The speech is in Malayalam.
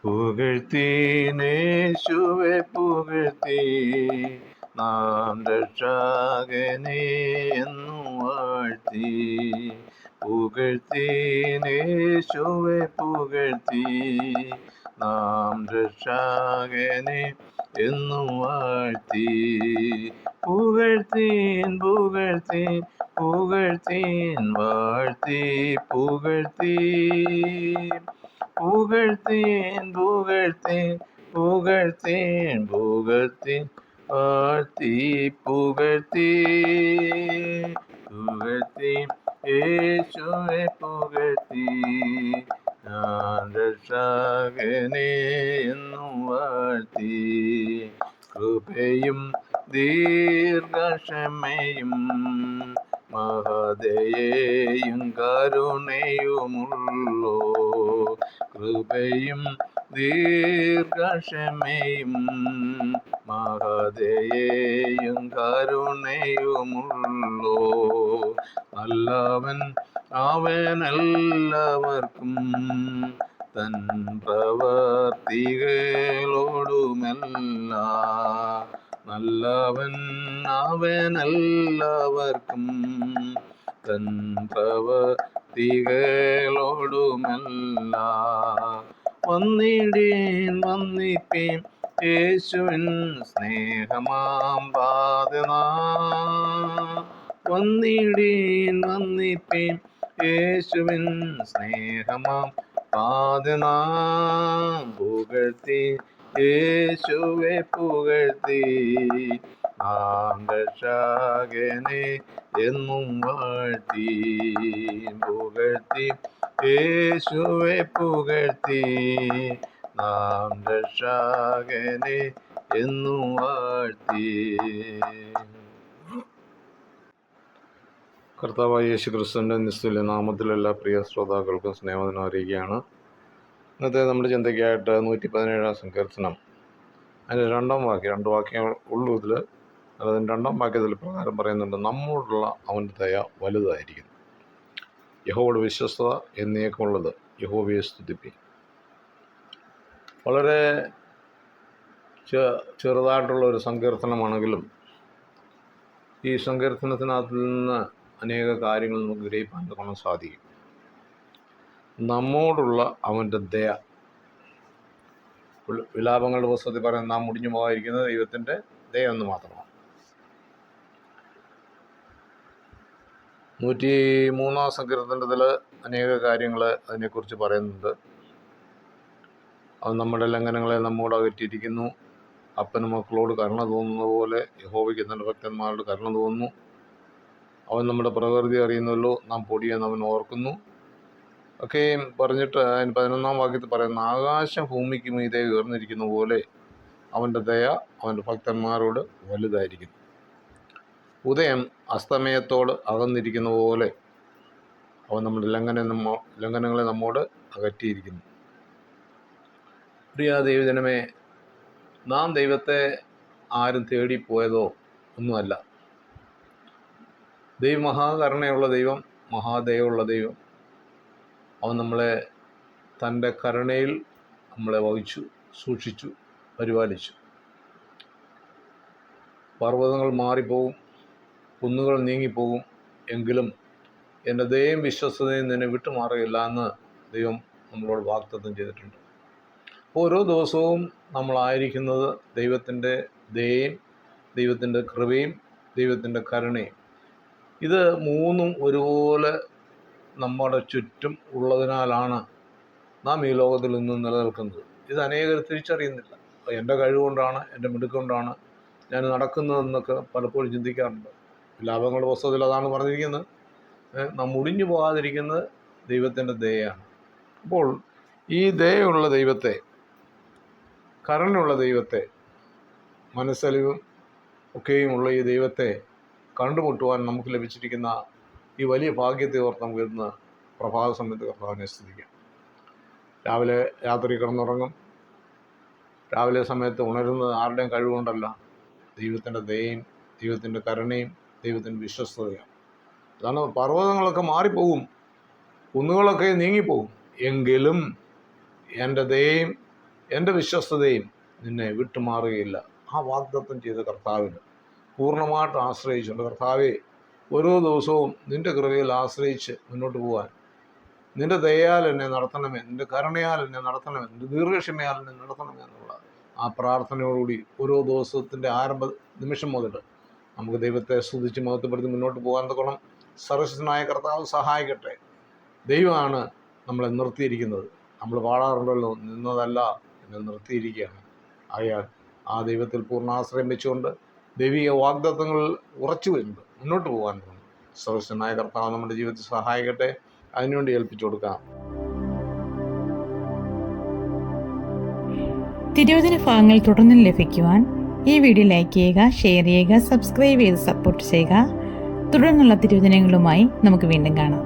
പുകഴ്ത്തീനേശുവെ പുകഴ്ത്തി നാം രക്ഷകനെ എന്നു വാഴ്ത്തി. പുകഴ്ത്തീനേശുവെ പുകഴ്ത്തി നാം രക്ഷകനെ എന്നു വാഴ്ത്തി. പുകഴ്ത്തീൻ പുകഴ്ത്തീൻ പുകഴ്ത്തീൻ വാഴ്ത്തി പുകഴ്ത്തി. പുകഴ്ത്തീൻ പുകഴ്ത്തീൻ പുകഴ്ത്തീൻ പുകഴ്ത്തീൻ വാഴ്ത്തി പുകഴ്ത്തി. പുകഴ്ത്തി യേശുവെ പുകഴ്ത്തി ഞാൻ രക്ഷകനെ എന്നു വാഴ്ത്തി. കൃപയും ദീർഘക്ഷമയും മഹദയെയും കരുണയുമുള്ളോ. കൃപയും ദീർഘക്ഷമയും മഹദയെയും കരുണയുമുള്ളോ. നല്ലവൻ അവനെല്ലാവർക്കും തൻ പ്രവർത്തികളോടുമെല്ലാം. നല്ലവൻ അവനെല്ലാവർക്കും തൻ പ്രവർത്തികളോടുമെല്ലാം. വന്നിടീൻ വന്നിപ്പീൻ യേശുവിൻ സ്നേഹമാം പാതനാ. വന്നിടീൻ വന്നിപ്പീൻ യേശുവിൻ സ്നേഹമാം പാതനാ. പുകഴ്ത്തി യേശുവെ പുകഴ്ത്തി നാം രക്ഷകനെ എന്നും വാഴ്ത്തി. പുകഴ്ത്തി യേശുവെ പുകഴ്ത്തി നാം രക്ഷകനെ എന്നും വാഴ്ത്തി. കർത്താവായ യേശു ക്രിസ്തുവിൻ്റെ നിസ്തുല്യ നാമത്തിൽ എല്ലാ പ്രിയ ശ്രോതാക്കൾക്കും സ്നേഹം അറിയിക്കുകയാണ്. ഇന്നത്തെ നമ്മുടെ ചിന്തയ്ക്കായിട്ട് 117 സങ്കീർത്തനം അതിൻ്റെ 2 വാക്യം, 2 വാക്യങ്ങൾ ഉള്ളൂ ഇതിൽ. അതിന് 2 വാക്യത്തിൽ പ്രകാരം പറയുന്നുണ്ട്: നമ്മോടുള്ള അവൻ്റെ ദയ വലുതായിരിക്കുന്നു, യഹോവയുടെ വിശ്വസ്തത എന്നേക്കുമുള്ളത്, യഹോവയെ സ്തുതിപ്പിൻ. വളരെ ചെറുതായിട്ടുള്ള ഒരു സങ്കീർത്തനമാണെങ്കിലും ഈ സങ്കീർത്തനത്തിനകത്ത് നിന്ന് അനേക കാര്യങ്ങൾ നമുക്ക് ഗ്രഹിക്കാൻ കാണാൻ സാധിക്കും. നമ്മോടുള്ള അവൻ്റെ ദയ. വിലാപങ്ങളുടെ പുസ്തകത്തിൽ പറയുന്നത് നാം മുടിഞ്ഞു പോകാതിരിക്കുന്നത് ദൈവത്തിൻ്റെ ദയ എന്ന് മാത്രമാണ്. 103 സങ്കീർത്തനത്തിൽ അനേക കാര്യങ്ങൾ അതിനെക്കുറിച്ച് പറയുന്നുണ്ട്. അവൻ നമ്മുടെ ലംഘനങ്ങളെ നമ്മോട് അകറ്റിയിരിക്കുന്നു. അപ്പന് മക്കളോട് കരുണ തോന്നുന്ന പോലെ യഹോവയ്ക്ക് തൻ്റെ ഭക്തന്മാരോട് കരുണ തോന്നുന്നു. അവൻ നമ്മുടെ പ്രകൃതി അറിയുന്നല്ലോ, നാം പൊടിയെന്ന് അവൻ ഓർക്കുന്നു ഒക്കെയും പറഞ്ഞിട്ട് അതിന് 11 വാക്യത്തിൽ പറയുന്ന ആകാശം ഭൂമിക്ക് മീതെ ഉയർന്നിരിക്കുന്ന പോലെ അവൻ്റെ ദയ അവൻ്റെ ഭക്തന്മാരോട് വലുതായിരിക്കുന്നു. ഉദയം അസ്തമയത്തോട് അകന്നിരിക്കുന്ന പോലെ അവൻ നമ്മുടെ ലംഘനങ്ങളെ നമ്മോട് അകറ്റിയിരിക്കുന്നു. പ്രിയ ദൈവജനമേ, നാം ദൈവത്തെ ആരും തേടിപ്പോയതോ ഒന്നുമല്ല. ദൈവം മഹാകരുണയുള്ള ദൈവം, മഹാദയുള്ള ദൈവം. അവൻ നമ്മളെ തൻ്റെ കരുണയിൽ നമ്മളെ വഹിച്ചു, സൂക്ഷിച്ചു, പരിപാലിച്ചു. പർവ്വതങ്ങൾ മാറിപ്പോകും, കുന്നുകൾ നീങ്ങിപ്പോകും, എങ്കിലും എൻ്റെ ദയയും വിശ്വസ്തതയും നിന്നെ വിട്ടുമാറുകയില്ല എന്ന് ദൈവം നമ്മളോട് വാഗ്ദത്തം ചെയ്തിട്ടുണ്ട്. ഓരോ ദിവസവും നമ്മളായിരിക്കുന്നത് ദൈവത്തിൻ്റെ ദയയും ദൈവത്തിൻ്റെ കൃപയും ദൈവത്തിൻ്റെ കരുണയും, ഇത് മൂന്നും ഒരുപോലെ നമ്മുടെ ചുറ്റും ഉള്ളതിനാലാണ് നാം ഈ ലോകത്തിൽ നിന്നും നിലനിൽക്കുന്നത്. ഇത് അനേകർ തിരിച്ചറിയുന്നില്ല. എൻ്റെ കഴിവുകൊണ്ടാണ്, എൻ്റെ മിടുക്കൊണ്ടാണ് ഞാൻ നടക്കുന്നതെന്നൊക്കെ പലപ്പോഴും ചിന്തിക്കാറുണ്ട്. ലാഭങ്ങളുടെ പുസ്തകത്തിൽ അതാണ് പറഞ്ഞിരിക്കുന്നത്. നാം മുടിഞ്ഞു പോകാതിരിക്കുന്നത് ദൈവത്തിൻ്റെ ദയയാണ്. അപ്പോൾ ഈ ദയയുള്ള ദൈവത്തെ, കരുണയുള്ള ദൈവത്തെ, മനസ്സലിവും ഒക്കെയുമുള്ള ഈ ദൈവത്തെ കണ്ടുമുട്ടുവാൻ നമുക്ക് ലഭിച്ചിരിക്കുന്ന ഈ വലിയ ഭാഗ്യത്തെ ഓർത്ത് നമുക്ക് ഇന്ന് പ്രഭാത സമയത്ത് കർത്താവിനെ സ്തുതിക്കാം. രാവിലെ രാത്രി കിടന്നുറങ്ങും, രാവിലെ സമയത്ത് ഉണരുന്നത് ആരുടെയും കഴിവുകൊണ്ടല്ല, ദൈവത്തിൻ്റെ ദയയും ദൈവത്തിൻ്റെ കരുണയും ദൈവത്തിൻ്റെ വിശ്വസ്തതയാണ്. അതാണ് പർവ്വതങ്ങളൊക്കെ മാറിപ്പോകും, കുന്നുകളൊക്കെ നീങ്ങിപ്പോകും, എങ്കിലും എൻ്റെ ദയയും എൻ്റെ വിശ്വസ്തതയും നിന്നെ വിട്ടുമാറുകയില്ല. ആ വാഗ്ദത്തം ചെയ്ത കർത്താവിന് പൂർണ്ണമായിട്ട് ആശ്രയിച്ചുകൊണ്ട്, കർത്താവെ, ഓരോ ദിവസവും നിൻ്റെ കൃപയിൽ ആശ്രയിച്ച് മുന്നോട്ട് പോകാൻ, നിൻ്റെ ദയയാൽ എന്നെ നടത്തണമേ, നിൻ്റെ കരുണയാൽ എന്നെ നടത്തണമേ, നിൻ്റെ ദീർഘക്ഷമയാൽ എന്നെ നടത്തണമേ എന്നുള്ള ആ പ്രാർത്ഥനയോടുകൂടി ഓരോ ദിവസത്തിൻ്റെ ആരംഭ നിമിഷം മുതൽ നമുക്ക് ദൈവത്തെ സ്തുതിച്ച് മഹത്വപ്പെടുത്തി മുന്നോട്ട് പോകാൻ തക്കണം സർവശക്തനായ കർത്താവ് സഹായിക്കട്ടെ. ദൈവമാണ് നമ്മളെ നിർത്തിയിരിക്കുന്നത്. നമ്മൾ പാടാറുണ്ടല്ലോ, നിന്നതല്ല എന്നെ നിർത്തിയിരിക്കുകയാണ്. ആയാൽ ആ ദൈവത്തിൽ പൂർണ്ണാശ്രയം വെച്ചുകൊണ്ട് ദൈവിക വാഗ്ദത്തങ്ങളിൽ ഉറച്ചു വരുന്നുണ്ട് മുന്നോട്ട് പോകാൻ തക്കണം സർവശക്തനായ കർത്താവ് നമ്മുടെ ജീവിതത്തിൽ സഹായിക്കട്ടെ. അതിനുവേണ്ടി ഏൽപ്പിച്ചു കൊടുക്കാം. തിരുവചന ഭാഗങ്ങൾ തുടർന്ന് ലഭിക്കുവാൻ ഈ വീഡിയോ ലൈക്ക് ചെയ്യുക, ഷെയർ ചെയ്യുക, സബ്സ്ക്രൈബ് ചെയ്ത് സപ്പോർട്ട് ചെയ്യുക. തുടർന്നുള്ള തിരുവചനങ്ങളുമായി നമുക്ക് വീണ്ടും കാണാം.